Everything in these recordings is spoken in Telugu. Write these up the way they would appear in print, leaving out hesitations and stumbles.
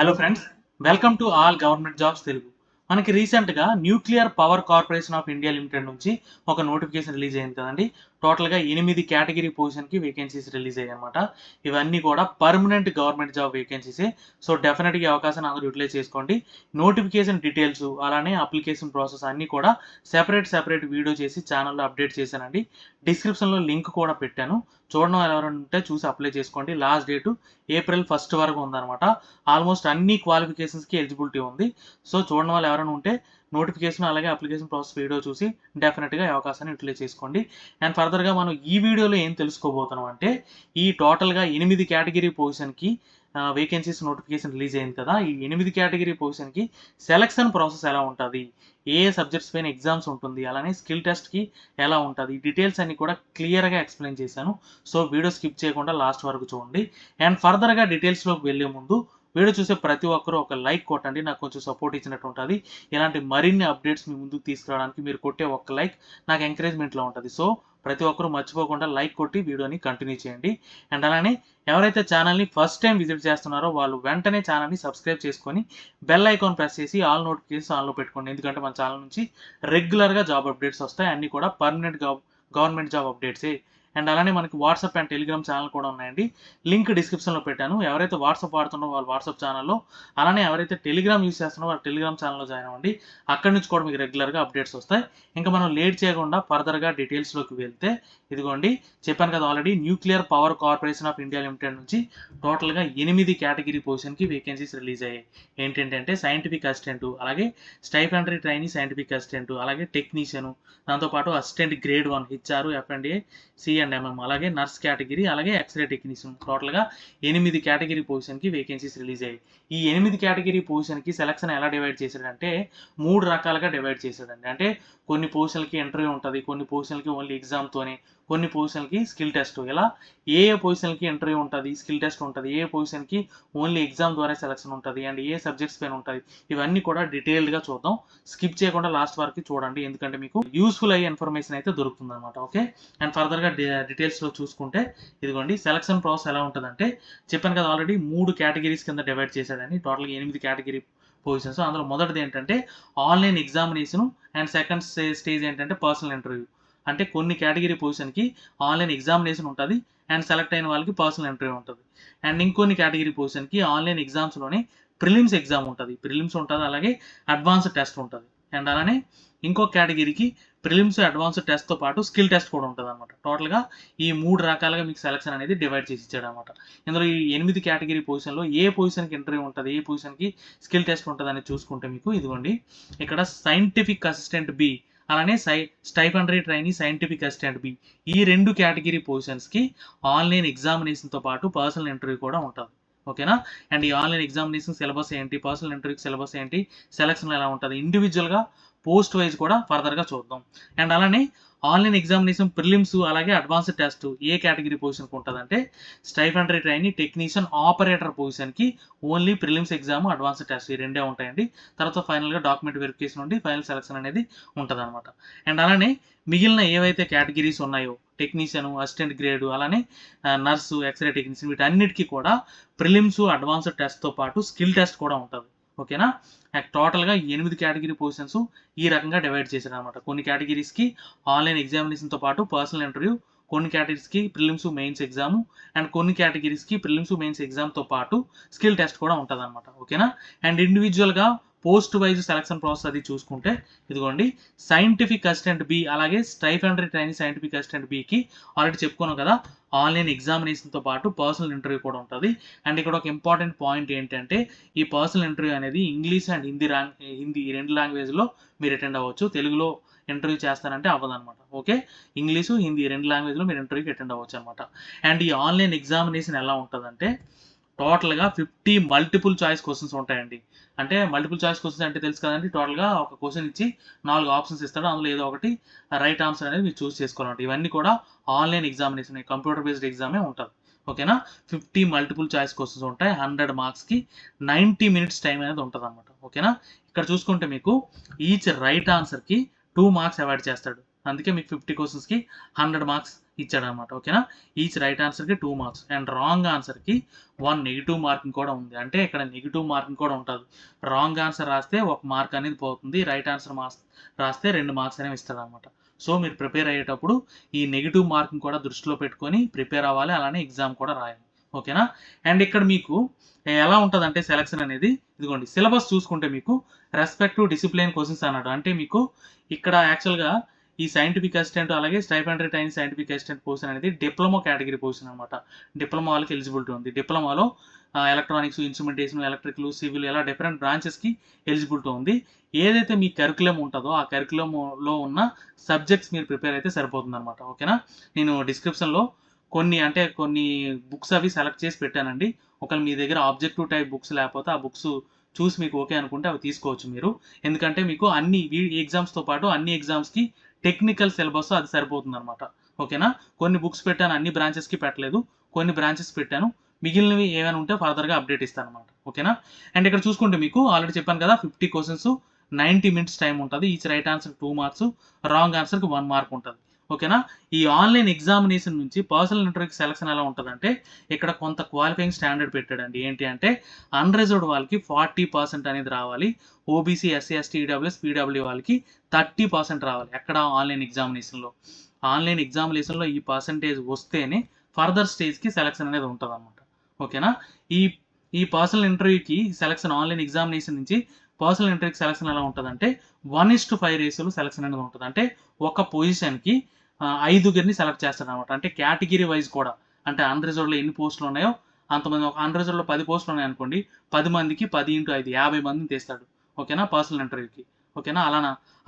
Hello friends, welcome to all government jobs Telugu. మనకి రీసెంట్గా nuclear power corporation of India limited నుంచి ఒక నోటిఫికేషన్ రిలీజ్ అయింది కదండి. టోటల్గా 8 కేటగిరీ పొజిషన్కి వేకెన్సీస్ రిలీజ్ అయ్యాయి అనమాట. ఇవన్నీ కూడా పర్మనెంట్ గవర్నమెంట్ జాబ్ వేకెన్సీసే. సో డెఫినెట్గా ఈ అవకాశాన్ని అందరూ యూటిలైజ్ చేసుకోండి. నోటిఫికేషన్ డీటెయిల్స్ అలానే అప్లికేషన్ ప్రాసెస్ అన్నీ కూడా సెపరేట్ వీడియో చేసి ఛానల్లో అప్డేట్ చేశానండి. డిస్క్రిప్షన్లో లింక్ కూడా పెట్టాను. చూడడం ఎవరైనా ఉంటే చూసి అప్లై చేసుకోండి. లాస్ట్ డేటు April 1 వరకు ఉందన్నమాట. ఆల్మోస్ట్ అన్ని క్వాలిఫికేషన్స్కి ఎలిజిబిలిటీ ఉంది. సో చూడడం వాళ్ళు ఎవరైనా ఉంటే నోటిఫికేషన్ అలాగే అప్లికేషన్ ప్రాసెస్ వీడియో చూసి డెఫినెట్గా ఈ అవకాశాన్ని యూటిలైజ్ చేసుకోండి. అండ్ ఫర్దర్గా మనం ఈ వీడియోలో ఏం తెలుసుకోబోతున్నాం అంటే, ఈ టోటల్గా 8 కేటగిరీ పొజిషన్కి వేకెన్సీస్ నోటిఫికేషన్ రిలీజ్ అయింది కదా. ఈ 8 కేటగిరీ పొజిషన్కి సెలక్షన్ ప్రాసెస్ ఎలా ఉంటుంది, ఏ సబ్జెక్ట్స్ పైన ఎగ్జామ్స్ ఉంటుంది, అలానే స్కిల్ టెస్ట్కి ఎలా ఉంటుంది, ఈ డీటెయిల్స్ అన్ని కూడా క్లియర్గా ఎక్స్ప్లెయిన్ చేశాను. సో వీడియో స్కిప్ చేయకుండా లాస్ట్ వరకు చూడండి. అండ్ ఫర్దర్గా డీటెయిల్స్లోకి వెళ్ళే ముందు వీడియో చూసే ప్రతి ఒక్కరూ ఒక లైక్ కొట్టండి, నాకు కొంచెం సపోర్ట్ ఇచ్చినట్టు ఉంటుంది. ఇలాంటి మరిన్ని అప్డేట్స్ మీ ముందుకు తీసుకురావడానికి మీరు కొట్టే ఒక్క లైక్ నాకు ఎంకరేజ్మెంట్లో ఉంటుంది. సో ప్రతి ఒక్కరూ మర్చిపోకుండా లైక్ కొట్టి వీడియోని కంటిన్యూ చేయండి. అండ్ అలానే ఎవరైతే ఛానల్ని ఫస్ట్ టైం విజిట్ చేస్తున్నారో వాళ్ళు వెంటనే ఛానల్ని సబ్స్క్రైబ్ చేసుకొని బెల్ ఐకాన్ ప్రెస్ చేసి ఆల్ నోటిఫికేషన్స్ ఆన్లో పెట్టుకోండి. ఎందుకంటే మన ఛానల్ నుంచి రెగ్యులర్గా జాబ్ అప్డేట్స్ వస్తాయి. అన్నీ కూడా పర్మనెంట్ గవర్నమెంట్ జాబ్ అప్డేట్సే. అండ్ అలానే మనకి వాట్సాప్ అండ్ టెలిగ్రామ్ ఛానల్ కూడా ఉన్నాయండి. లింక్ డిస్క్రిప్షన్లో పెట్టాను. ఎవరైతే వాట్సాప్ వాడుతున్నారో వాళ్ళు వాట్సాప్ ఛానల్లో, అలానే ఎవరైతే టెలిగ్రామ్ యూస్ చేస్తున్నారో వాళ్ళు టెలిగ్రామ్ ఛానల్లో జాయిన్ అవ్వండి. అక్కడి నుంచి కూడా మీకు రెగ్యులర్గా అప్డేట్స్ వస్తాయి. ఇంకా మనం లేట్ చేయకుండా ఫర్దర్గా డీటెయిల్స్లోకి వెళ్తే, ఇదిగోండి చెప్పాను కదా already, nuclear power corporation of India limited నుంచి టోటల్గా 8 కేటగిరీ పొజిషన్కి వేకెన్సీస్ రిలీజ్ అయ్యాయి. ఏంటంటే సైంటిఫిక్ అసిస్టెంట్, అలాగే స్టైఫెండరీ ట్రైనీ సైంటిఫిక్ అసిస్టెంట్, అలాగే టెక్నీషియన్, దాంతోపాటు assistant grade 1 HR, F&A, C&MM, అలాగే నర్స్ కేటగిరీ, అలాగే ఎక్స్రే టెక్నీషియన్, టోటల్గా 8 కేటగిరీ పొజిషన్కి వేకెన్సీస్ రిలీజ్ అయ్యాయి. ఈ 8 కేటగిరీ పొజిషన్కి సెలక్షన్ ఎలా డివైడ్ చేశాడంటే 3 రకాలుగా డివైడ్ చేశాడండి. అంటే కొన్ని పొజిషన్లకి ఇంటర్వ్యూ ఉంటుంది, కొన్ని పొజిషన్లకి ఓన్లీ ఎగ్జామ్తోనే, కొన్ని పొజిషన్లకి స్కిల్ టెస్ట్. ఇలా ఏ పొజిషన్కి ఇంటర్వ్యూ ఉంటుంది, స్కిల్ టెస్ట్ ఉంటుంది, ఏ పొజిషన్కి ఓన్లీ ఎగ్జామ్ ద్వారా సెలక్షన్ ఉంటుంది, అండ్ ఏ సబ్జెక్ట్స్ పైన ఉంటుంది, ఇవన్నీ కూడా డీటెయిల్డ్గా చూద్దాం. స్కిప్ చేయకుండా లాస్ట్ వరకు చూడండి, ఎందుకంటే మీకు యూస్ఫుల్ అయ్యే ఇన్ఫర్మేషన్ అయితే దొరుకుతుంది అనమాట. ఓకే. అండ్ ఫర్దర్గా డీటెయిల్స్లో చూసుకుంటే, ఇదిగోండి సెలక్షన్ ప్రాసెస్ ఎలా ఉంటుందంటే, చెప్పాను కదా ఆల్రెడీ 3 కేటగిరీస్ కింద డివైడ్ చేశాడని. టోటల్గా 8 కేటగిరీ పొజిషన్స్. అందులో మొదటిది ఏంటంటే online examination, and second stage ఏంటంటే పర్సనల్ ఇంటర్వ్యూ. అంటే కొన్ని కేటగిరీ పొజిషన్కి ఆన్లైన్ ఎగ్జామినేషన్ ఉంటుంది, అండ్ సెలెక్ట్ అయిన వాళ్ళకి పర్సనల్ ఇంటర్వ్యూ ఉంటుంది. అండ్ ఇంకొన్ని కేటగిరీ పొజిషన్కి ఆన్లైన్ ఎగ్జామ్స్లోనే ప్రిలిమ్స్ ఎగ్జామ్ ఉంటుంది, అలాగే అడ్వాన్స్డ్ టెస్ట్ ఉంటుంది. అండ్ అలానే ఇంకో కేటగిరీకి ప్రిలిమ్స్ అడ్వాన్స్డ్ టెస్ట్తో పాటు స్కిల్ టెస్ట్ కూడా ఉంటుంది అనమాట. టోటల్గా ఈ 3 రకాలుగా మీకు సెలక్షన్ అనేది డివైడ్ చేసి ఇచ్చాడు అనమాట. ఇందులో ఈ 8 కేటగిరీ పొజిషన్లో ఏ పొజిషన్కి ఇంటర్వ్యూ ఉంటుంది, ఏ పొజిషన్కి స్కిల్ టెస్ట్ ఉంటుంది అనేది చూసుకుంటే మీకు ఇదిగోండి ఇక్కడ సైంటిఫిక్ అసిస్టెంట్ B, అలానే stipendiary trainee scientific assistant B, ఈ 2 కేటగిరీ పొజిషన్స్కి ఆన్లైన్ ఎగ్జామినేషన్తో పాటు పర్సనల్ ఇంటర్వ్యూ కూడా ఉంటుంది. ఓకేనా. అండ్ ఈ ఆన్లైన్ ఎగ్జామినేషన్ సిలబస్ ఏంటి, పర్సనల్ ఇంటర్వ్యూకి సిలబస్ ఏంటి, సెలక్షన్ ఎలా ఉంటుంది, ఇండివిజువల్గా పోస్ట్ వైజ్ కూడా ఫర్దర్గా చూద్దాం. అండ్ అలానే ఆన్లైన్ ఎగ్జామినేషన్ ప్రిలిమ్స్ అలాగే అడ్వాన్స్డ్ టెస్ట్ ఏ కేటగిరీ పొజిషన్కి ఉంటుందంటే స్టైఫెండరీ ట్రైనీ టెక్నీషియన్ ఆపరేటర్ పొజిషన్కి only prelims exam, advanced test, ఈ రెండే ఉంటాయండి. తర్వాత ఫైనల్గా డాక్యుమెంట్ వెరిఫికేషన్ నుండి ఫైనల్ సెలక్షన్ అనేది ఉంటుంది అనమాట. అండ్ అలానే మిగిలిన ఏవైతే కేటగిరీస్ ఉన్నాయో టెక్నీషియన్, అసిస్టెంట్ గ్రేడ్, అలానే నర్సు, ఎక్స్రే టెక్నీషియన్, వీటన్నిటికీ కూడా ప్రిలిమ్స్ అడ్వాన్స్డ్ టెస్ట్తో పాటు స్కిల్ టెస్ట్ కూడా ఉంటుంది. ఓకేనా. టోటల్గా 8 కేటగిరీ పొజిషన్స్ ఈ రకంగా డివైడ్ చేశారు అనమాట. కొన్ని కేటగిరీస్కి ఆన్లైన్ ఎగ్జామినేషన్తో పాటు పర్సనల్ ఇంటర్వ్యూ, కొన్ని కేటగిరీస్కి ప్రిలిమ్స్ మెయిన్స్ ఎగ్జామ్, అండ్ కొన్ని కేటగిరీస్కి ప్రిలిమ్స్ మెయిన్స్ ఎగ్జామ్తో పాటు స్కిల్ టెస్ట్ కూడా ఉంటుంది అనమాట. ఓకేనా. అండ్ ఇండివిజువల్గా పోస్ట్ వైజ్ సెలక్షన్ ప్రాసెస్ అది చూసుకుంటే, ఇదిగోండి సైంటిఫిక్ అసిస్టెంట్ B, అలాగే స్టైఫెండరీ ట్రైనీ సైంటిఫిక్ అసిస్టెంట్ Bకి ఆల్రెడీ చెప్పుకున్నాం కదా, ఆన్లైన్ ఎగ్జామినేషన్తో పాటు పర్సనల్ ఇంటర్వ్యూ కూడా ఉంటుంది. అండ్ ఇక్కడ ఒక ఇంపార్టెంట్ పాయింట్ ఏంటంటే ఈ పర్సనల్ ఇంటర్వ్యూ అనేది ఇంగ్లీష్ అండ్ హిందీ ఈ 2 లాంగ్వేజ్లో మీరు అటెండ్ అవ్వచ్చు. తెలుగులో ఇంటర్వ్యూ చేస్తారంటే అవ్వదన్నమాట. ఓకే. ఇంగ్లీషు, హిందీ 2 లాంగ్వేజ్లో మీరు ఇంటర్వ్యూకి అటెండ్ అవ్వచ్చు అనమాట. అండ్ ఈ ఆన్లైన్ ఎగ్జామినేషన్ ఎలా ఉంటుందంటే టోటల్గా 50 మల్టిపుల్ చాయిస్ క్వశ్చన్స్ ఉంటాయండి. అంటే మల్టిపుల్ చాయిస్ క్వశ్చన్స్ అంటే తెలుసు కదండి, టోటల్గా ఒక క్వశ్చన్ ఇచ్చి 4 ఆప్షన్స్ ఇస్తాడు, అందులో ఏదో ఒకటి రైట్ ఆన్సర్ అనేది మీరు చూస్ చేసుకోవాలంటే. ఇవన్నీ కూడా ఆన్లైన్ ఎగ్జామినేషన్, కంప్యూటర్ బేస్డ్ ఎగ్జామే ఉంటుంది. ఓకేనా. 50 మల్టిపుల్ చాయిస్ క్వశ్చన్స్ ఉంటాయి. 100 మార్క్స్కి 90 మినిట్స్ టైం అనేది ఉంటుంది అనమాట. ఓకేనా. ఇక్కడ చూసుకుంటే మీకు ఈచ్ రైట్ ఆన్సర్కి 2 మార్క్స్ అవాయిడ్ చేస్తాడు. అందుకే మీకు 50 క్వశ్చన్స్కి 100 మార్క్స్ ఇచ్చాడనమాట. ఓకేనా. ఈచ్ రైట్ ఆన్సర్కి 2 మార్క్స్ అండ్ రాంగ్ ఆన్సర్కి 1 నెగిటివ్ మార్కింగ్ కూడా ఉంది. అంటే ఇక్కడ నెగిటివ్ మార్కింగ్ కూడా ఉంటుంది. రాంగ్ ఆన్సర్ రాస్తే 1 మార్క్ అనేది పోతుంది, రైట్ ఆన్సర్ రాస్తే 2 మార్క్స్ అనేవి ఇస్తాడనమాట. సో మీరు ప్రిపేర్ అయ్యేటప్పుడు ఈ నెగిటివ్ మార్కింగ్ కూడా దృష్టిలో పెట్టుకొని ప్రిపేర్ అవ్వాలి, అలానే ఎగ్జామ్ కూడా రాయాలి. ఓకేనా. అండ్ ఇక్కడ మీకు ఎలా ఉంటుందంటే సెలక్షన్ అనేది, ఇదిగోండి సిలబస్ చూసుకుంటే మీకు రెస్పెక్టివ్ డిసిప్లిన్ క్వశ్చన్స్ అన్నాడు. అంటే మీకు ఇక్కడ యాక్చువల్గా ఈ సైంటిఫిక్ అసిస్టెంట్ అలాగే stipendiary training scientific assistant position అనేది డిప్లొమా కేటగిరీ పొజిషన్ అనమాట. డిప్లొమా వాళ్ళకి ఎలిజిబిలిటీ ఉంది. డిప్లొమాలో ఎలక్ట్రానిక్స్, ఇన్స్ట్రుమెంటేషన్, ఎలక్ట్రికల్, సివిల్ ఇలా డిఫరెంట్ బ్రాంచెస్కి ఎలిజిబిలిటీ ఉంది. ఏదైతే మీ కరికులం ఉంటుందో ఆ కరికులంలో ఉన్న సబ్జెక్ట్స్ మీరు ప్రిపేర్ అయితే సరిపోతుంది అనమాట. ఓకేనా. నేను డిస్క్రిప్షన్లో కొన్ని బుక్స్ అవి సెలెక్ట్ చేసి పెట్టానండి. ఒకవేళ మీ దగ్గర ఆబ్జెక్టివ్ టైప్ బుక్స్ లేకపోతే ఆ బుక్స్ చూసి మీకు ఓకే అనుకుంటే అవి తీసుకోవచ్చు మీరు. ఎందుకంటే మీకు అన్ని ఎగ్జామ్స్తో పాటు అన్ని ఎగ్జామ్స్కి టెక్నికల్ సిలబస్ అది సరిపోతుంది అనమాట. ఓకేనా. కొన్ని బుక్స్ పెట్టాను, అన్ని బ్రాంచెస్కి పెట్టలేదు, కొన్ని బ్రాంచెస్ పెట్టాను, మిగిలినవి ఏమైనా ఉంటే ఫర్దర్గా అప్డేట్ ఇస్తాను అనమాట. ఓకేనా. అండ్ ఇక్కడ చూసుకుంటే మీకు ఆల్రెడీ చెప్పాను కదా 50 క్వశ్చన్స్ 90 minutes టైం ఉంటుంది. Each right answer 2 marks, wrong ఆన్సర్కి 1 మార్క్ ఉంటుంది. ఓకేనా. ఈ ఆన్లైన్ ఎగ్జామినేషన్ నుంచి పర్సనల్ ఇంటర్వ్యూకి సెలక్షన్ ఎలా ఉంటుందంటే ఇక్కడ కొంత క్వాలిఫైయింగ్ స్టాండర్డ్ పెట్టాడండి. ఏంటి అంటే అన్రిజర్వ్డ్ వాళ్ళకి 40% అనేది రావాలి, OBC, SC, ST, EWS, PW వాళ్ళకి 30% రావాలి. ఎక్కడ ఆన్లైన్ ఎగ్జామినేషన్లో. ఆన్లైన్ ఎగ్జామినేషన్లో ఈ పర్సంటేజ్ వస్తేనే ఫర్దర్ స్టేజ్కి సెలక్షన్ అనేది ఉంటుంది అనమాట. ఓకేనా. ఈ పర్సనల్ ఇంటర్వ్యూకి సెలక్షన్, ఆన్లైన్ ఎగ్జామినేషన్ నుంచి పర్సనల్ ఇంటర్వ్యూకి సెలక్షన్ ఎలా ఉంటుందంటే 1:5 రేషియోలో సెలక్షన్ అనేది ఉంటుంది. అంటే ఒక పొజిషన్కి 5 సెలెక్ట్ చేస్తాడు అనమాట. అంటే కేటగిరీ వైజ్ కూడా, అంటే అన్రిజర్వ్డ్లో ఎన్ని పోస్టులు ఉన్నాయో అంతమంది, ఒక అన్రిజర్వ్డ్లో 10 పోస్టులు ఉన్నాయనుకోండి, 10 మందికి 10 × 5 50 మందిని తీస్తాడు. ఓకేనా. పర్సనల్ ఇంటర్వ్యూకి. ఓకేనా.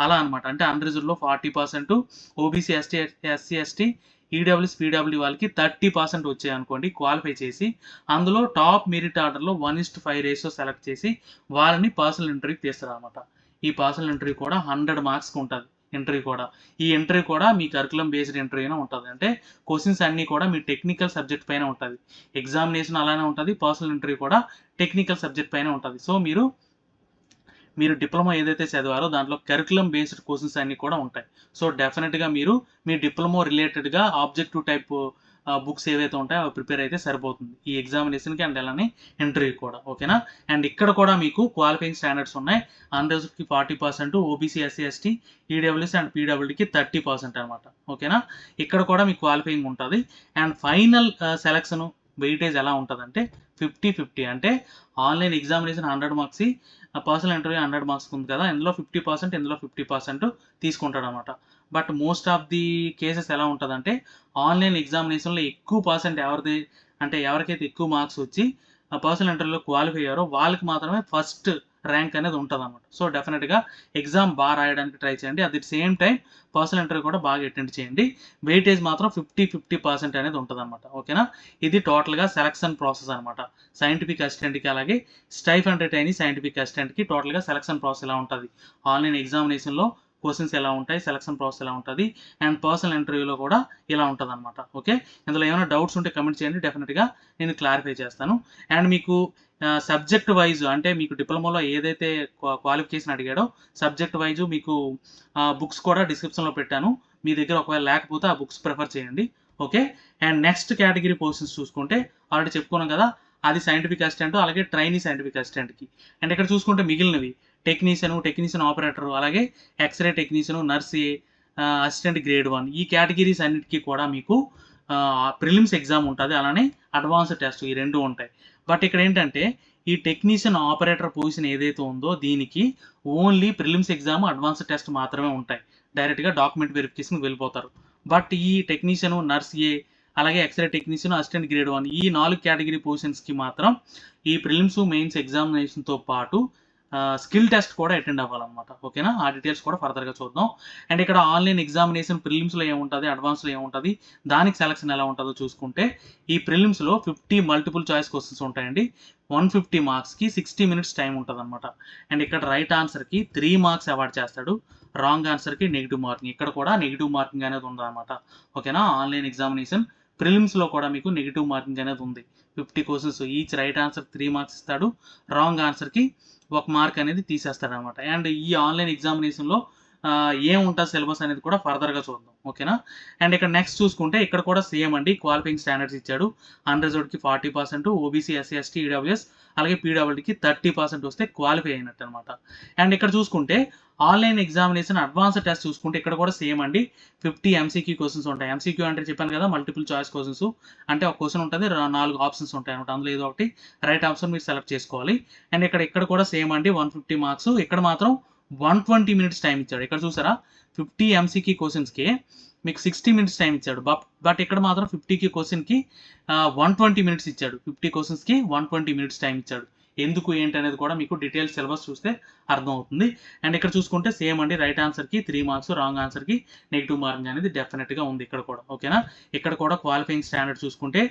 అలా అనమాట. అంటే అన్రిజర్వ్డ్లో 40%, OBC, SC, ST, EWS, PW వాళ్ళకి 30% వచ్చాయి అనుకోండి క్వాలిఫై చేసి, అందులో టాప్ మెరిట్ ఆర్డర్లో 1:5 రేషియో సెలెక్ట్ చేసి వాళ్ళని పర్సనల్ ఇంటర్వ్యూకి తీస్తారు అనమాట. ఈ పర్సనల్ ఇంటర్వ్యూ కూడా 100 మార్క్స్కి ఉంటుంది. ఇంటర్వ్యూ కూడా, ఈ ఇంటర్వ్యూ కూడా మీ కరికులం బేస్డ్ ఇంటర్వ్యూనే ఉంటుంది. అంటే క్వశ్చన్స్ అన్నీ కూడా మీ టెక్నికల్ సబ్జెక్ట్ పైన ఉంటుంది. ఎగ్జామినేషన్ అలానే ఉంటుంది, పర్సనల్ ఇంటర్వ్యూ కూడా టెక్నికల్ సబ్జెక్ట్ పైన ఉంటుంది. సో మీరు డిప్లొమా ఏదైతే చదివారో దాంట్లో కరికులం బేస్డ్ క్వశ్చన్స్ అన్నీ కూడా ఉంటాయి. సో డెఫినెట్గా మీరు మీ డిప్లొమా రిలేటెడ్గా ఆబ్జెక్టివ్ టైప్ బుక్స్ ఏవైతే ఉంటాయో అవి ప్రిపేర్ అయితే సరిపోతుంది ఈ ఎగ్జామినేషన్కి అండ్ అలానే ఇంటర్వ్యూ కూడా. ఓకేనా. అండ్ ఇక్కడ కూడా మీకు క్వాలిఫైయింగ్ స్టాండర్డ్స్ ఉన్నాయి. అన్రిజర్వ్డ్కి 40%, OBC, SC, ST, EWS and పీడబ్ల్యూకి 30% అనమాట. ఓకేనా. ఇక్కడ కూడా మీకు క్వాలిఫైయింగ్ ఉంటుంది. అండ్ ఫైనల్ సెలక్షన్ వెయిటేజ్ ఎలా ఉంటుందంటే 50-50. అంటే online examination 100 marks, personal interview 100 marks ఉంది కదా, ఇందులో 50%, ఇందులో 50% తీసుకుంటాడు అనమాట. But most of the cases ఎలా ఉంటుందంటే ఆన్లైన్ ఎగ్జామినేషన్లో ఎక్కువ పర్సెంట్ ఎవరికైతే ఎక్కువ మార్క్స్ వచ్చి పర్సనల్ ఇంటర్వ్యూలో క్వాలిఫై అయ్యారో వాళ్ళకి మాత్రమే ఫస్ట్ ర్యాంక్ అనేది ఉంటుంది అనమాట. సో డెఫినెట్గా ఎగ్జామ్ బాగా రాయడానికి ట్రై చేయండి. At the same time personal interview కూడా బాగా అటెండ్ చేయండి. వెయిటేజ్ మాత్రం 50% అనేది ఉంటుంది అనమాట. ఓకేనా. ఇది టోటల్గా సెలక్షన్ ప్రాసెస్ అనమాట. సైంటిఫిక్ అసిస్టెంట్కి అలాగే స్టైఫండరీ ట్రైనింగ్ సైంటిఫిక్ అసిస్టెంట్కి టోటల్గా సెలక్షన్ ప్రాసెస్ ఎలా ఉంటుంది, ఆన్లైన్ ఎగ్జామినేషన్లో క్వశ్చన్స్ ఎలా ఉంటాయి, సెలక్షన్ ప్రాసెస్ ఎలా ఉంటుంది, అండ్ పర్సనల్ ఇంటర్వ్యూలో కూడా ఇలా ఉంటుంది అనమాట. ఓకే. ఇందులో ఏమైనా డౌట్స్ ఉంటే కమెంట్ చేయండి, డెఫినెట్గా నేను క్లారిఫై చేస్తాను. అండ్ మీకు సబ్జెక్ట్ వైజ్, అంటే మీకు డిప్లొమాలో ఏదైతే క్వాలిఫికేషన్ అడిగాడో సబ్జెక్ట్ వైజ్ మీకు బుక్స్ కూడా డిస్క్రిప్షన్లో పెట్టాను. మీ దగ్గర ఒకవేళ లేకపోతే ఆ బుక్స్ ప్రిఫర్ చేయండి. Okay. And next category positions చూసుకుంటే ఆల్రెడీ చెప్పుకున్నాం కదా, అది సైంటిఫిక్ అసిస్టెంట్ అలాగే ట్రైనీ సైంటిఫిక్ అసిస్టెంట్కి. అండ్ ఇక్కడ చూసుకుంటే మిగిలినవి టెక్నీషియన్ ఆపరేటర్ అలాగే ఎక్స్రే టెక్నీషియన్, నర్సీ, అసిస్టెంట్ గ్రేడ్ 1 ఈ కేటగిరీస్ అన్నిటికీ కూడా మీకు ప్రిలిమ్స్ ఎగ్జామ్ ఉంటుంది, అలానే అడ్వాన్స్ టెస్ట్, ఈ 2 ఉంటాయి. బట్ ఇక్కడ ఏంటంటే ఈ టెక్నీషియన్ ఆపరేటర్ పొజిషన్ ఏదైతే ఉందో దీనికి only prelims exam, advance test మాత్రమే ఉంటాయి. డైరెక్ట్గా డాక్యుమెంట్ వెరిఫికేషన్కి వెళ్ళిపోతారు. బట్ ఈ టెక్నీషియన్, నర్సీ, అలాగే ఎక్స్రే టెక్నీషియన్, అసిస్టెంట్ గ్రేడ్ 1 ఈ 4 కేటగిరీ పొజిషన్స్కి మాత్రం ఈ ప్రిలిమ్స్, మెయిన్స్ ఎగ్జామినేషన్తో పాటు స్కిల్ టెస్ట్ కూడా అటెండ్ అవ్వాలన్నమాట. ఓకేనా. ఆ డీటెయిల్స్ కూడా ఫర్దర్గా చూద్దాం. అండ్ ఇక్కడ ఆన్లైన్ ఎగ్జామినేషన్ ప్రిలిమ్స్లో ఏముంటుంది, అడ్వాన్స్లో ఏముంటుంది, దానికి సెలక్షన్ ఎలా ఉంటుందో చూసుకుంటే ఈ ప్రిలిమ్స్లో 50 మల్టిపుల్ చాయిస్ క్వశ్చన్స్ ఉంటాయండి. 150 మార్క్స్కి 60 minutes టైం ఉంటుంది అనమాట. అండ్ ఇక్కడ రైట్ ఆన్సర్కి 3 మార్క్స్ అవార్డ్ చేస్తాడు, రాంగ్ ఆన్సర్కి నెగిటివ్ మార్కింగ్. ఇక్కడ కూడా నెగిటివ్ మార్కింగ్ అనేది ఉందన్నమాట. ఓకేనా. ఆన్లైన్ ఎగ్జామినేషన్ ప్రిలిమ్స్లో కూడా మీకు నెగిటివ్ మార్కింగ్ అనేది ఉంది. 50 questions, each right answer 3 marks ఇస్తాడు, రాంగ్ ఆన్సర్కి 1 మార్క్ అనేది తీసేస్తాడు అనమాట. అండ్ ఈ ఆన్లైన్ ఎగ్జామినేషన్లో ఏముంటుంది సిలబస్ అనేది కూడా ఫర్దర్గా చూద్దాం. ఓకేనా. అండ్ ఇక్కడ నెక్స్ట్ చూసుకుంటే ఇక్కడ కూడా సేమ్ అండి, క్వాలిఫైయింగ్ స్టాండర్డ్స్ ఇచ్చాడు. అన్రిజర్వ్డ్కి 40%, ఓబీసీ, ఎస్సీ, ఎస్టీ, ఈడబ్ల్యూఎస్ అలాగే పీడబ్ల్యూడికి 30% వస్తే క్వాలిఫై అయినట్టు అనమాట. అండ్ ఇక్కడ చూసుకుంటే ఆన్లైన్ ఎగ్జామినేషన్ అడ్వాన్స్డ్ టెస్ట్ చూసుకుంటే ఇక్కడ కూడా సేమ్ అండి, 50 ఎంసీక్యూ క్వశ్చన్స్ ఉంటాయి. ఎంసీక్యూ అంటే చెప్పాను కదా, మల్టిపుల్ చాయిస్ క్వశ్చన్స్. అంటే ఒక క్వశ్చన్ ఉంటుంది, 4 ఆప్షన్స్ ఉంటాయి అనమాట. అందులో ఏదో ఒకటి రైట్ ఆప్షన్ మీరు సెలెక్ట్ చేసుకోవాలి. అండ్ ఇక్కడ కూడా సేమ్ అండి, 150 మార్క్స్. ఇక్కడ మాత్రం 120 మినిట్స్ టైం ఇచ్చాడు. ఇక్కడ చూసారా, 50 ఎంసీక్యూ క్వశ్చన్స్కి మీకు 60 మినిట్స్ టైం ఇచ్చాడు. బట్ ఇక్కడ మాత్రం 50కి క్వశ్చన్కి 120 మినిట్స్ ఇచ్చాడు. 50 క్వశ్చన్స్కి 120 మినిట్స్ టైం ఇచ్చాడు. ఎందుకు ఏంటి అనేది కూడా మీకు డీటెయిల్ సిలబస్ చూస్తే అర్థమవుతుంది. అండ్ ఇక్కడ చూసుకుంటే సేమ్ అండి, రైట్ ఆన్సర్కి 3 మార్క్స్, రాంగ్ ఆన్సర్కి నెగిటివ్ మార్కింగ్ అనేది డెఫినెట్గా ఉంది ఇక్కడ కూడా. ఓకేనా. ఇక్కడ కూడా క్వాలిఫైయింగ్ స్టాండర్డ్ చూసుకుంటే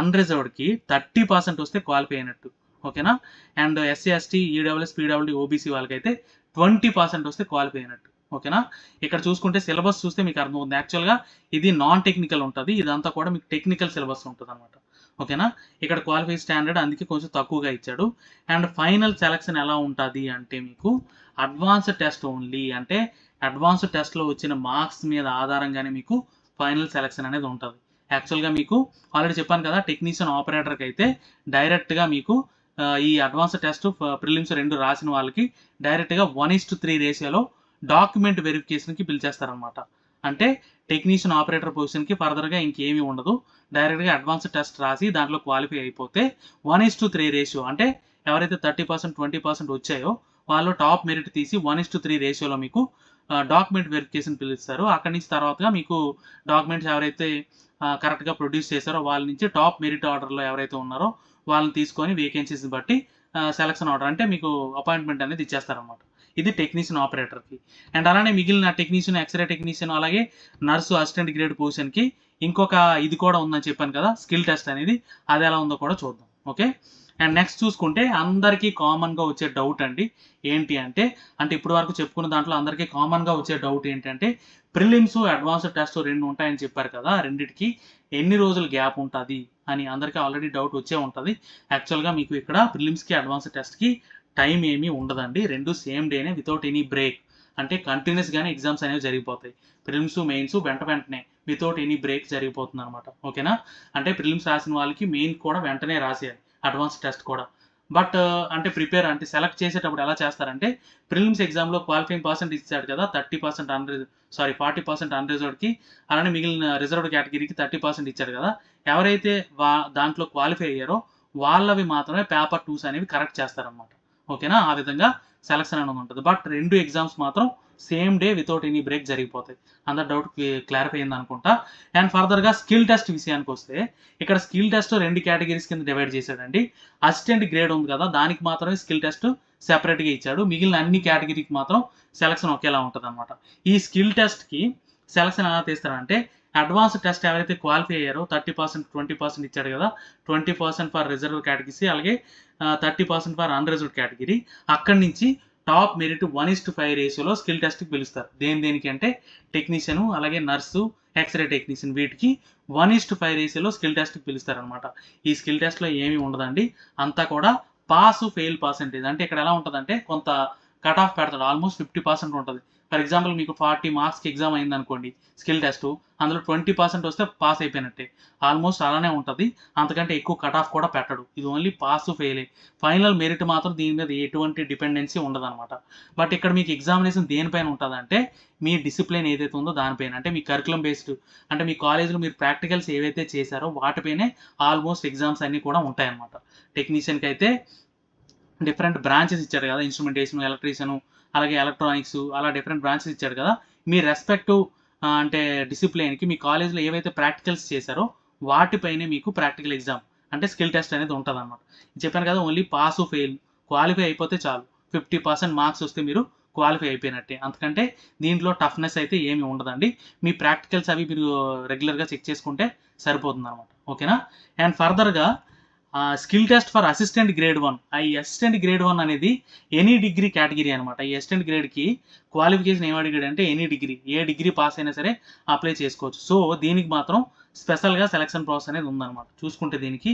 అన్రిజర్వ్డ్కి 30% వస్తే క్వాలిఫై అయినట్టు. ఓకేనా. And SC, ST, EWS, PWD, OBC వాళ్ళకైతే 20% వస్తే క్వాలిఫై అయినట్టు. ఓకేనా. ఇక్కడ చూసుకుంటే సిలబస్ చూస్తే మీకు అర్థమవుతుంది. యాక్చువల్గా ఇది నాన్ టెక్నికల్ ఉంటుంది, ఇదంతా కూడా మీకు టెక్నికల్ సిలబస్ ఉంటుంది అనమాట. ఓకేనా. ఇక్కడ క్వాలిఫై స్టాండర్డ్ అందుకే కొంచెం తక్కువగా ఇచ్చాడు. అండ్ ఫైనల్ సెలక్షన్ ఎలా ఉంటుంది అంటే మీకు అడ్వాన్స్డ్ టెస్ట్ ఓన్లీ, అంటే అడ్వాన్స్డ్ టెస్ట్లో వచ్చిన మార్క్స్ మీద ఆధారంగానే మీకు ఫైనల్ సెలక్షన్ అనేది ఉంటుంది. యాక్చువల్గా మీకు ఆల్రెడీ చెప్పాను కదా, టెక్నీషియన్ ఆపరేటర్కి అయితే డైరెక్ట్గా మీకు ఈ అడ్వాన్స్డ్ టెస్ట్ ప్రిలిమ్స్ 2 రాసిన వాళ్ళకి డైరెక్ట్గా 1:3 రేషియోలో డాక్యుమెంట్ వెరిఫికేషన్కి పిలిచేస్తారనమాట. అంటే టెక్నీషియన్ ఆపరేటర్ పొజిషన్కి ఫర్దర్గా ఇంకేమీ ఉండదు. డైరెక్ట్గా అడ్వాన్స్డ్ టెస్ట్ రాసి దాంట్లో క్వాలిఫై అయిపోతే 1:3 రేషియో, అంటే ఎవరైతే 30%, 20% వచ్చాయో వాళ్ళు టాప్ మెరిట్ తీసి 1:3 రేషియోలో మీకు డాక్యుమెంట్ వెరిఫికేషన్ పిలుస్తారు. అక్కడి నుంచి తర్వాతగా మీకు డాక్యుమెంట్స్ ఎవరైతే కరెక్ట్గా ప్రొడ్యూస్ చేశారో వాళ్ళ నుంచి టాప్ మెరిట్ ఆర్డర్లో ఎవరైతే ఉన్నారో వాళ్ళని తీసుకొని వేకెన్సీస్ బట్టి సెలక్షన్ ఆర్డర్, అంటే మీకు అపాయింట్మెంట్ అనేది ఇచ్చేస్తారనమాట. ఇది టెక్నీషియన్ ఆపరేటర్కి. అండ్ అలానే మిగిలిన టెక్నీషియన్, ఎక్స్రే టెక్నీషియన్, అలాగే నర్సు, అసిస్టెంట్ గ్రేడ్ పొజిషన్కి ఇంకొక ఇది కూడా ఉందని చెప్పాను కదా, స్కిల్ టెస్ట్ అనేది. అది ఎలా ఉందో కూడా చూద్దాం. ఓకే. అండ్ నెక్స్ట్ చూసుకుంటే అందరికీ కామన్గా వచ్చే డౌట్ అండి ఏంటి అంటే ఇప్పుడు వరకు చెప్పుకున్న దాంట్లో అందరికీ కామన్గా వచ్చే డౌట్ ఏంటంటే ప్రిలిమ్స్, అడ్వాన్స్డ్ టెస్ట్ 2 ఉంటాయని చెప్పారు కదా, రెండింటికి ఎన్ని రోజులు గ్యాప్ ఉంటుంది అని అందరికీ ఆల్రెడీ డౌట్ వచ్చే ఉంటుంది. యాక్చువల్గా మీకు ఇక్కడ ప్రిలిమ్స్కి, అడ్వాన్స్డ్ టెస్ట్కి టైం ఏమీ ఉండదండి. 2 సేమ్ డేనే వితౌట్ ఎనీ బ్రేక్, అంటే కంటిన్యూస్గానే ఎగ్జామ్స్ అనేవి జరిగిపోతాయి. ప్రిలిమ్స్, మెయిన్స్ వెంటనే వితౌట్ ఎనీ బ్రేక్ జరిగిపోతుంది అనమాట. ఓకేనా. అంటే ప్రిలిమ్స్ రాసిన వాళ్ళకి మెయిన్ కూడా వెంటనే రాసేయాలి, అడ్వాన్స్ టెస్ట్ కూడా. బట్ అంటే సెలెక్ట్ చేసేటప్పుడు ఎలా చేస్తారంటే ప్రిలిమ్స్ ఎగ్జామ్లో క్వాలిఫైయింగ్ పర్సెంట్ ఇచ్చాడు కదా, 40% అన్రిజర్వ్డ్కి, అలానే మిగిలిన రిజర్వ్డ్ కేటగిరీకి 30% ఇచ్చాడు కదా. ఎవరైతే దాంట్లో క్వాలిఫై అయ్యారో వాళ్ళవి మాత్రమే పేపర్ 2s అనేవి కరెక్ట్ చేస్తారనమాట. ఓకేనా. ఆ విధంగా సెలక్షన్ అనేది ఉంటుంది. బట్ 2 ఎగ్జామ్స్ మాత్రం same day without any break జరిగిపోతాయి. అందరు డౌట్ క్లారిఫై అయింది అనుకుంటా. అండ్ ఫర్దర్గా స్కిల్ టెస్ట్ విషయానికి వస్తే ఇక్కడ స్కిల్ టెస్ట్ 2 కేటగిరీస్ కింద డివైడ్ చేశాడండి. అసిస్టెంట్ గ్రేడ్ ఉంది కదా, దానికి మాత్రమే స్కిల్ టెస్ట్ సెపరేట్గా ఇచ్చాడు. మిగిలిన అన్ని కేటగిరీకి మాత్రం సెలక్షన్ ఒకేలా ఉంటుంది అనమాట. ఈ స్కిల్ టెస్ట్కి సెలక్షన్ ఎలా తీస్తారంటే అడ్వాన్స్ టెస్ట్ ఎవరైతే క్వాలిఫై అయ్యారో 30%, 20% ఇచ్చాడు కదా, 20% ఫర్ రిజర్వ్ కేటగిరీ, అలాగే 30% ఫర్ అన్రిజర్వ్డ్ కేటగిరీ. అక్కడి నుంచి టాప్ మెరిట్ 1:5 రేషియోలో స్కిల్ టెస్ట్కి పిలుస్తారు. దేనికి అంటే టెక్నీషియన్, అలాగే నర్సు, ఎక్స్రే టెక్నీషియన్, వీటికి 1:5 రేషియోలో స్కిల్ టెస్ట్కి పిలుస్తారు అనమాట. ఈ స్కిల్ టెస్ట్లో ఏమీ ఉండదండి, అంతా కూడా పాస్ ఫెయిల్ పర్సెంటేజ్. అంటే ఇక్కడ ఎలా ఉంటుందంటే కొంత కట్ ఆఫ్ పెడతాడు, ఆల్మోస్ట్ 50% ఉంటుంది. ఫర్ ఎగ్జాంపుల్ మీకు 40 మార్క్స్కి ఎగ్జామ్ అయింది అనుకోండి స్కిల్ టెస్ట్, అందులో 20% వస్తే పాస్ అయిపోయినట్టే. ఆల్మోస్ట్ అలానే ఉంటుంది, అంతకంటే ఎక్కువ కట్ ఆఫ్ కూడా పెట్టడు. ఇది ఓన్లీ పాస్ ఫెయిలే. ఫైనల్ మెరిట్ మాత్రం దీని మీద ఎటువంటి డిపెండెన్సీ ఉండదన్నమాట. బట్ ఇక్కడ మీకు ఎగ్జామినేషన్ దేనిపైన ఉంటుందంటే మీ డిసిప్లిన్ ఏదైతే ఉందో దానిపైన, అంటే మీ కరికులం బేస్డ్, అంటే మీ కాలేజ్లో మీరు ప్రాక్టికల్స్ ఏవైతే చేశారో వాటిపైనే ఆల్మోస్ట్ ఎగ్జామ్స్ అన్నీ కూడా ఉంటాయన్నమాట. టెక్నీషియన్కి అయితే డిఫరెంట్ బ్రాంచెస్ ఇచ్చారు కదా, ఇన్స్ట్రుమెంటేషన్, ఎలక్ట్రీషియన్, అలాగే ఎలక్ట్రానిక్స్, అలా డిఫరెంట్ బ్రాంచెస్ ఇచ్చాడు కదా. మీ రెస్పెక్టివ్ అంటే డిసిప్లిన్కి మీ కాలేజ్లో ఏవైతే ప్రాక్టికల్స్ చేశారో వాటిపైనే మీకు ప్రాక్టికల్ ఎగ్జామ్ అంటే స్కిల్ టెస్ట్ అనేది ఉంటుంది అనమాట. చెప్పాను కదా, ఓన్లీ పాస్ ఫెయిల్, క్వాలిఫై అయిపోతే చాలు. 50% మార్క్స్ వస్తే మీరు క్వాలిఫై అయిపోయినట్టే. అంతకంటే దీంట్లో టఫ్నెస్ అయితే ఏమి ఉండదండి. మీ ప్రాక్టికల్స్ అవి మీరు రెగ్యులర్గా చెక్ చేసుకుంటే సరిపోతుంది అనమాట. ఓకేనా. అండ్ ఫర్దర్గా skill test for assistant grade 1, ఈ అసిస్టెంట్ గ్రేడ్ 1 అనేది ఎనీ డిగ్రీ కేటగిరీ అనమాట. ఈ అసిస్టెంట్ గ్రేడ్కి క్వాలిఫికేషన్ ఏం అడిగాడు అంటే ఎనీ డిగ్రీ, ఏ డిగ్రీ పాస్ అయినా సరే అప్లై చేసుకోవచ్చు. సో దీనికి మాత్రం స్పెషల్గా సెలక్షన్ ప్రాసెస్ అనేది ఉందన్నమాట. చూసుకుంటే దీనికి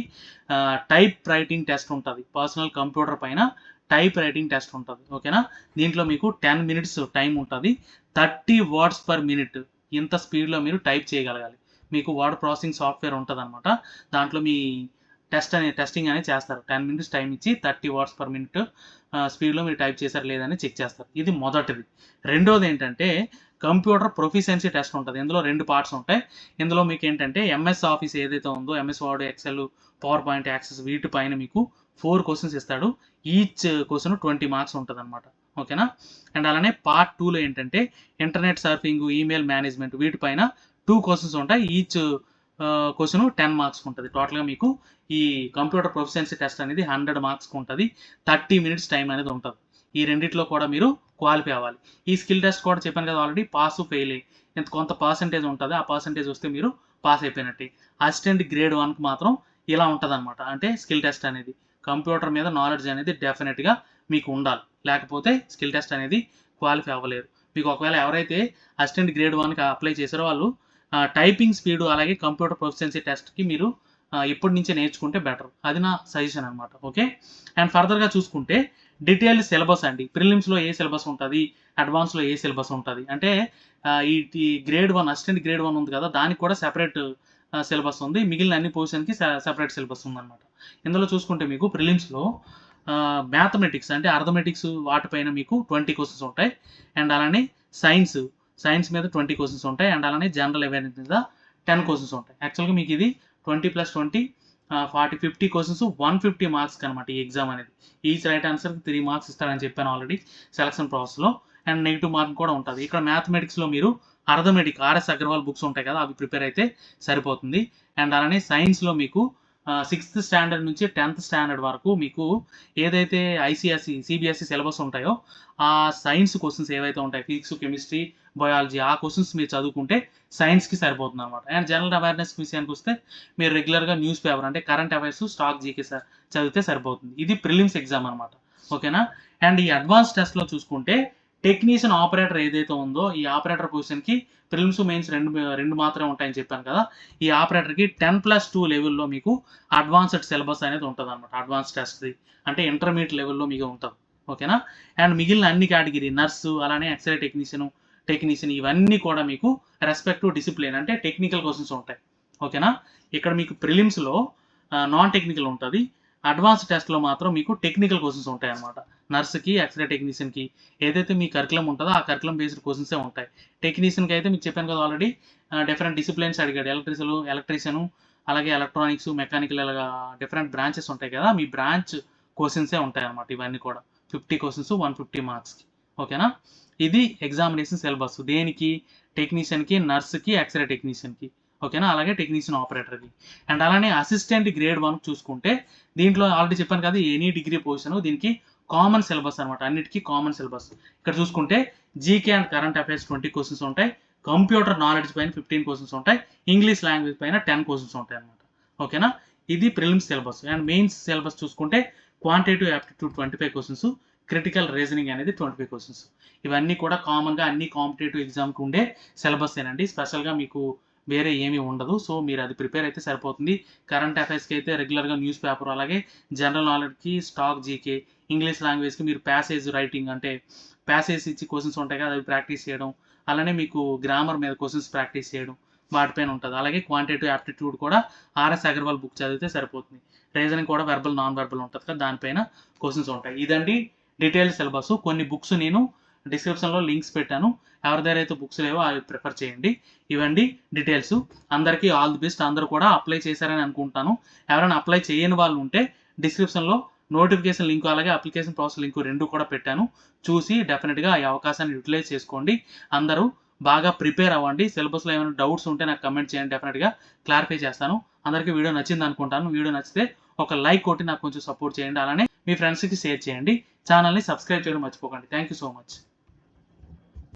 టైప్ రైటింగ్ టెస్ట్ ఉంటుంది, పర్సనల్ కంప్యూటర్ పైన టైప్ రైటింగ్ టెస్ట్ ఉంటుంది. ఓకేనా, దీంట్లో మీకు 10 మినిట్స్ టైం ఉంటుంది. 30 వర్డ్స్ పర్ మినిట్ ఇంత స్పీడ్లో మీరు టైప్ చేయగలగాలి. మీకు వర్డ్ ప్రాసెసింగ్ సాఫ్ట్వేర్ ఉంటుంది అనమాట. దాంట్లో మీ టెస్టింగ్ అనేది చేస్తారు. 10 మినిట్స్ టైం ఇచ్చి 30 వర్డ్స్ పర్ మినిట్ స్పీడ్లో మీరు టైప్ చేశారు లేదని చెక్ చేస్తారు. ఇది మొదటిది. రెండోది ఏంటంటే కంప్యూటర్ ప్రొఫిషియన్సీ టెస్ట్ ఉంటుంది. ఇందులో 2 పార్ట్స్ ఉంటాయి. ఇందులో మీకు ఏంటంటే ఎంఎస్ ఆఫీస్ ఏదైతే ఉందో, MS word, excel, PowerPoint, access వీటిపైన మీకు 4 క్వశ్చన్స్ ఇస్తాడు. ఈచ్ క్వశ్చన్ 20 మార్క్స్ ఉంటుంది అనమాట. ఓకేనా, అండ్ అలానే పార్ట్ 2లో ఏంటంటే ఇంటర్నెట్ సర్ఫింగ్, ఈమెయిల్ మేనేజ్మెంట్ వీటిపైన 2 క్వశ్చన్స్ ఉంటాయి. ఈచ్ క్వశ్చన్ 10 మార్క్స్ ఉంటుంది. టోటల్గా మీకు ఈ కంప్యూటర్ ప్రొఫిషియన్సీ టెస్ట్ అనేది 100 మార్క్స్కి ఉంటుంది. 30 మినిట్స్ టైం అనేది ఉంటుంది. ఈ రెండిట్లో కూడా మీరు క్వాలిఫై అవ్వాలి. ఈ స్కిల్ టెస్ట్ కూడా చెప్పాను కదా ఆల్రెడీ, పాస్ ఫెయిల్ ఇంత కొంత పర్సంటేజ్ ఉంటుంది. ఆ పర్సంటేజ్ వస్తే మీరు పాస్ అయిపోయినట్టే. అసిస్టెంట్ గ్రేడ్ 1కి మాత్రం ఇలా ఉంటుంది అనమాట. అంటే స్కిల్ టెస్ట్ అనేది కంప్యూటర్ మీద నాలెడ్జ్ అనేది డెఫినెట్గా మీకు ఉండాలి. లేకపోతే స్కిల్ టెస్ట్ అనేది క్వాలిఫై అవ్వలేరు. మీకు ఒకవేళ ఎవరైతే అసిస్టెంట్ గ్రేడ్ 1కి అప్లై చేశారో వాళ్ళు టైపింగ్ స్పీడు అలాగే కంప్యూటర్ ప్రొఫిషియన్సీ టెస్ట్కి మీరు ఇప్పటి నుంచే నేర్చుకుంటే బెటర్. అది నా సజెషన్ అనమాట. ఓకే, అండ్ ఫర్దర్గా చూసుకుంటే డీటెయిల్డ్ సిలబస్ అండి. ప్రిలిమ్స్లో ఏ సిలబస్ ఉంటుంది, అడ్వాన్స్లో ఏ సిలబస్ ఉంటుంది అంటే ఈ గ్రేడ్ 1 అసిస్టెంట్ గ్రేడ్ 1 ఉంది కదా, దానికి కూడా సెపరేట్ సిలబస్ ఉంది. మిగిలిన అన్ని పొజిషన్కి సెపరేట్ సిలబస్ ఉందన్నమాట. ఇందులో చూసుకుంటే మీకు ప్రిలిమ్స్లో మ్యాథమెటిక్స్ అంటే అర్థమెటిక్స్ వాటిపైన మీకు 20 క్వశ్చన్స్ ఉంటాయి. అండ్ అలానే సైన్స్ మీద 20 క్వశ్చన్స్ ఉంటాయి. అండ్ అలానే జనరల్ అవేర్నెస్ మీద 10 క్వశ్చన్స్ ఉంటాయి. యాక్చువల్గా మీకు ఇది 20 + 20 40 50 క్వశ్చన్స్ 150 మార్క్స్ అనమాట ఈ ఎగ్జామ్ అనేది. ఈచ్ రైట్ ఆన్సర్కి 3 మార్క్స్ ఇస్తారని చెప్పాను ఆల్రెడీ సెలక్షన్ ప్రాసెస్లో. అండ్ నెగిటివ్ మార్క్ కూడా ఉంటుంది. ఇక్కడ మ్యాథమెటిక్స్లో మీరు అర్థమెటిక్ ఆర్ఎస్ అగర్వాల్ బుక్స్ ఉంటాయి కదా, అవి ప్రిపేర్ అయితే సరిపోతుంది. అండ్ అలానే సైన్స్లో మీకు 6th స్టాండర్డ్ నుంచి 10th స్టాండర్డ్ వరకు మీకు ఏదైతే ఐసీఎస్ఈ సిబిఎస్ఈ సిలబస్ ఉంటాయో ఆ సైన్స్ క్వశ్చన్స్ ఏవైతే ఉంటాయి, ఫిజిక్స్, కెమిస్ట్రీ, బయాలజీ, ఆ క్వశ్చన్స్ మీరు చదువుకుంటే సైన్స్కి సరిపోతుంది అనమాట. అండ్ జనరల్ అవేర్నెస్ విషయానికి వస్తే మీరు రెగ్యులర్గా న్యూస్ పేపర్ అంటే కరెంట్ అఫైర్స్, స్టాక్ జీకే చదివితే సరిపోతుంది. ఇది ప్రిలిమ్స్ ఎగ్జామ్ అనమాట. ఓకేనా, అండ్ ఈ అడ్వాన్స్ టెస్ట్లో చూసుకుంటే టెక్నీషియన్ ఆపరేటర్ ఏదైతే ఉందో ఈ ఆపరేటర్ పొజిషన్కి ప్రిలిమ్స్, మెయిన్స్ రెండు మాత్రమే ఉంటాయని చెప్పాను కదా. ఈ ఆపరేటర్కి 10+2 లెవెల్లో మీకు అడ్వాన్స్డ్ సిలబస్ అనేది ఉంటుంది అనమాట. అడ్వాన్స్ టెస్ట్ది అంటే ఇంటర్మీడియట్ లెవెల్లో మీకు ఉంటుంది. ఓకేనా, అండ్ మిగిలిన అన్ని కేటగిరీ నర్సు అలానే ఎక్స్రే టెక్నీషియన్ ఇవన్నీ కూడా మీకు రెస్పెక్టివ్ డిసిప్లిన్ అంటే టెక్నికల్ క్వశ్చన్స్ ఉంటాయి. ఓకేనా, ఇక్కడ మీకు ప్రిలిమ్స్లో నాన్ టెక్నికల్ ఉంటుంది. అడ్వాన్స్ టెస్ట్లో మాత్రం మీకు టెక్నికల్ క్వశ్చన్స్ ఉంటాయి అనమాట. నర్సుకి, ఎక్స్రే టెక్నీషియన్కి ఏదైతే మీ కరికులం ఉంటుందో ఆ కరికులం బేస్డ్ క్వశ్చన్సే ఉంటాయి. టెక్నీషియన్కి అయితే మీకు చెప్పాను కదా ఆల్రెడీ, డిఫరెంట్ డిసిప్లిన్స్ అడిగాడు. ఎలక్ట్రీషియన్ అలాగే ఎలక్ట్రానిక్స్, మెకానికల్ అలాగా డిఫరెంట్ బ్రాంచెస్ ఉంటాయి కదా, మీ బ్రాంచ్ క్వశ్చన్సే ఉంటాయి అనమాట. ఇవన్నీ కూడా 50 క్వశ్చన్స్ 150 మార్క్స్కి. ఓకేనా, ఇది ఎగ్జామినేషన్ సిలబస్ దేనికి, టెక్నీషియన్కి, నర్సుకి, ఎక్స్రే టెక్నీషియన్కి. ఓకేనా, అలాగే టెక్నీషియన్ ఆపరేటర్కి. అండ్ అలానే అసిస్టెంట్ గ్రేడ్ 1 చూసుకుంటే దీంట్లో ఆల్రెడీ చెప్పాను కదా ఎనీ డిగ్రీ పొజిషన్, దీనికి కామన్ సిలబస్ అనమాట. అన్నిటికీ కామన్ సిలబస్. ఇక్కడ చూసుకుంటే GK and current affairs 20 questions ఉంటాయి. కంప్యూటర్ నాలెడ్జ్ పైన 15 క్వశ్చన్స్ ఉంటాయి. ఇంగ్లీష్ లాంగ్వేజ్ పైన 10 క్వశ్చన్స్ ఉంటాయి అనమాట. ఓకేనా, ఇది prelims syllabus. And mains syllabus చూసుకుంటే quantitative aptitude 25 questions, critical reasoning అనేది 25 క్వశ్చన్స్. ఇవన్నీ కూడా కామన్గా అన్ని కాంపిటేటివ్ ఎగ్జామ్కి ఉండే సిలబస్ ఏనండి. స్పెషల్గా మీకు వేరే ఏమీ ఉండదు. సో మీరు అది ప్రిపేర్ అయితే సరిపోతుంది. కరెంట్ అఫైర్స్కి అయితే రెగ్యులర్గా న్యూస్ పేపర్, అలాగే జనరల్ నాలెడ్జ్కి స్టాక్ జీకే, ఇంగ్లీష్ లాంగ్వేజ్కి మీరు ప్యాసేజ్ రైటింగ్ అంటే ప్యాసేజ్ ఇచ్చి క్వశ్చన్స్ ఉంటాయి కదా, అవి ప్రాక్టీస్ చేయడం. అలానే మీకు గ్రామర్ మీద క్వశ్చన్స్ ప్రాక్టీస్ చేయడం వాటిపైన ఉంటుంది. అలాగే క్వాంటిటేటివ్ యాప్టిట్యూడ్ కూడా ఆర్ఎస్ అగర్వాల్ బుక్ చదివితే సరిపోతుంది. రీజనింగ్ కూడా వెర్బల్, నాన్ వెర్బల్ ఉంటుంది కదా, దానిపైన క్వశ్చన్స్ ఉంటాయి. ఇదండి డీటెయిల్ సిలబస్. కొన్ని బుక్స్ నేను డిస్క్రిప్షన్లో లింక్స్ పెట్టాను. ఎవరి దగ్గర అయితే బుక్స్ లేవో అవి ప్రిఫర్ చేయండి. ఇవండి డీటెయిల్స్. అందరికీ ఆల్ ది బెస్ట్. అందరూ కూడా అప్లై చేశారని అనుకుంటాను. ఎవరైనా అప్లై చేయని వాళ్ళు ఉంటే డిస్క్రిప్షన్లో నోటిఫికేషన్ లింక్ అలాగే అప్లికేషన్ ప్రాసెస్ లింక్ 2 కూడా పెట్టాను. చూసి డెఫినెట్గా ఈ అవకాశాన్ని యూటిలైజ్ చేసుకోండి. అందరూ బాగా ప్రిపేర్ అవ్వండి. సిలబస్లో ఏమైనా డౌట్స్ ఉంటే నాకు కమెంట్ చేయండి, డెఫినెట్గా క్లారిఫై చేస్తాను. అందరికీ వీడియో నచ్చింది అనుకుంటాను. వీడియో నచ్చితే ఒక లైక్ కొట్టి నాకు కొంచెం సపోర్ట్ చేయండి. అలానే మీ ఫ్రెండ్స్కి షేర్ చేయండి. ఛానల్ని సబ్స్క్రైబ్ చేయడం మర్చిపోకండి. Thank you so much.